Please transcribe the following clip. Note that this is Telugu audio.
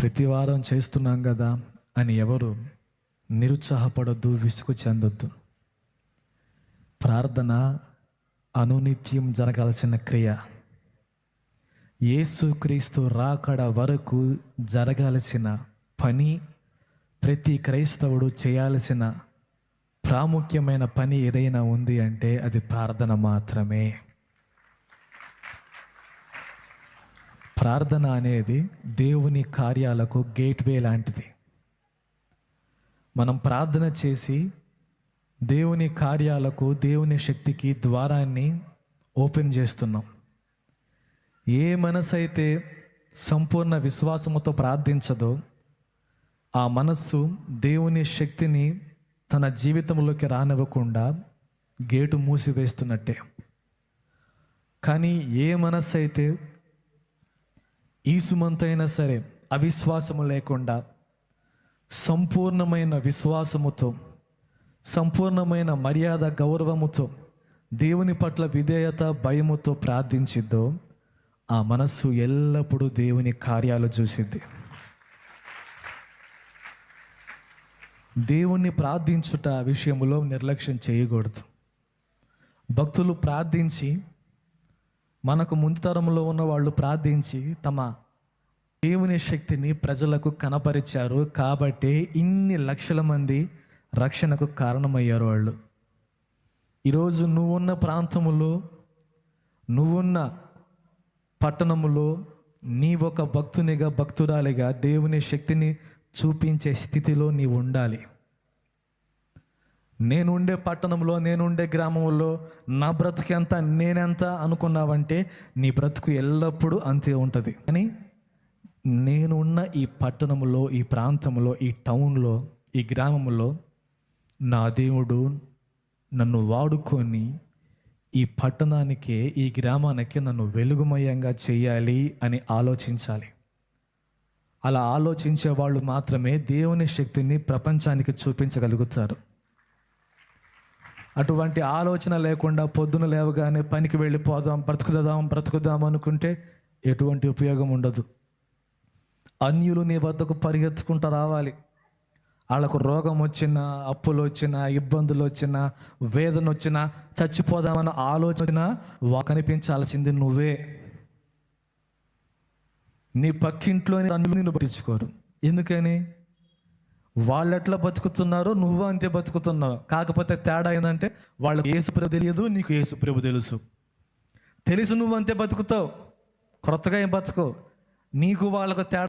ప్రతి వారం చేస్తున్నాం కదా అని ఎవరు నిరుత్సాహపడొద్దు, విసుగు చెందొద్దు. ప్రార్థన అనునిత్యం జరగాల్సిన క్రియ. యేసుక్రీస్తు రాకడ వరకు జరగాల్సిన పని. ప్రతి క్రైస్తవుడు చేయాల్సిన ప్రాముఖ్యమైన పని ఏదైనా ఉంది అంటే అది ప్రార్థన మాత్రమే. ప్రార్థన అనేది దేవుని కార్యాలకు గేట్వే లాంటిది. మనం ప్రార్థన చేసి దేవుని కార్యాలకు, దేవుని శక్తికి ద్వారాన్ని ఓపెన్ చేస్తున్నాం. ఏ మనసు అయితే సంపూర్ణ విశ్వాసముతో ప్రార్థించదో ఆ మనస్సు దేవుని శక్తిని తన జీవితంలోకి రానివ్వకుండా గేటు మూసివేస్తున్నట్టే. కానీ ఏ మనస్సు అయితే ఈసుమంతైనా సరే అవిశ్వాసము లేకుండా సంపూర్ణమైన విశ్వాసముతో, సంపూర్ణమైన మర్యాద గౌరవముతో, దేవుని పట్ల విధేయత భయముతో ప్రార్థించిద్దో ఆ మనస్సు ఎల్లప్పుడూ దేవుని కార్యాలు చూసిద్ది. దేవుణ్ణి ప్రార్థించుట విషయంలో నిర్లక్ష్యం చేయకూడదు. భక్తులు ప్రార్థించి, మనకు ముందు తరంలో ఉన్న వాళ్ళు ప్రార్థించి తమ దేవుని శక్తిని ప్రజలకు కనపరిచారు కాబట్టి ఇన్ని లక్షల మంది రక్షణకు కారణమయ్యారు వాళ్ళు. ఈరోజు నువ్వున్న ప్రాంతములో, నువ్వున్న పట్టణములో నీవొక భక్తునిగా, భక్తురాలిగా దేవుని శక్తిని చూపించే స్థితిలో నీవు ఉండాలి. నేనుండే పట్టణంలో, నేనుండే గ్రామంలో నా బ్రతుకు ఎంత, నేనెంత అనుకున్నావంటే నీ బ్రతుకు ఎల్లప్పుడూ అంతే ఉంటుంది. కానీ నేనున్న ఈ పట్టణంలో, ఈ ప్రాంతంలో, ఈ టౌన్లో, ఈ గ్రామంలో నా దేవుడు నన్ను వాడుకొని ఈ పట్టణానికి, ఈ గ్రామానికి నన్ను వెలుగుమయంగా చేయాలి అని ఆలోచించాలి. అలా ఆలోచించే వాళ్ళు మాత్రమే దేవుని శక్తిని ప్రపంచానికి చూపించగలుగుతారు. అటువంటి ఆలోచన లేకుండా పొద్దున లేవగానే పనికి వెళ్ళిపోదాం, బ్రతుకుదాం అనుకుంటే ఎటువంటి ఉపయోగం ఉండదు. అన్యులు నీ వద్దకు పరిగెత్తుకుంటూ రావాలి. వాళ్ళకు రోగం వచ్చినా, అప్పులు వచ్చినా, ఇబ్బందులు వచ్చినా, వేదన వచ్చినా, చచ్చిపోదామన్న ఆలోచన కనిపించాల్సింది నువ్వే. నీ పక్కింట్లోని అన్యులు నిన్ను పట్టించుకోరు. ఎందుకని? వాళ్ళు ఎట్లా బతుకుతున్నారో నువ్వు అంతే బతుకుతున్నావు. కాకపోతే తేడా ఏంటంటే వాళ్ళకు యేసుప్రభు తెలియదు, నీకు యేసుప్రభు తెలుసు. తెలిసి నువ్వు అంతే బతుకుతావు, కొత్తగా ఏం బతుకో. నీకు వాళ్ళకు తేడా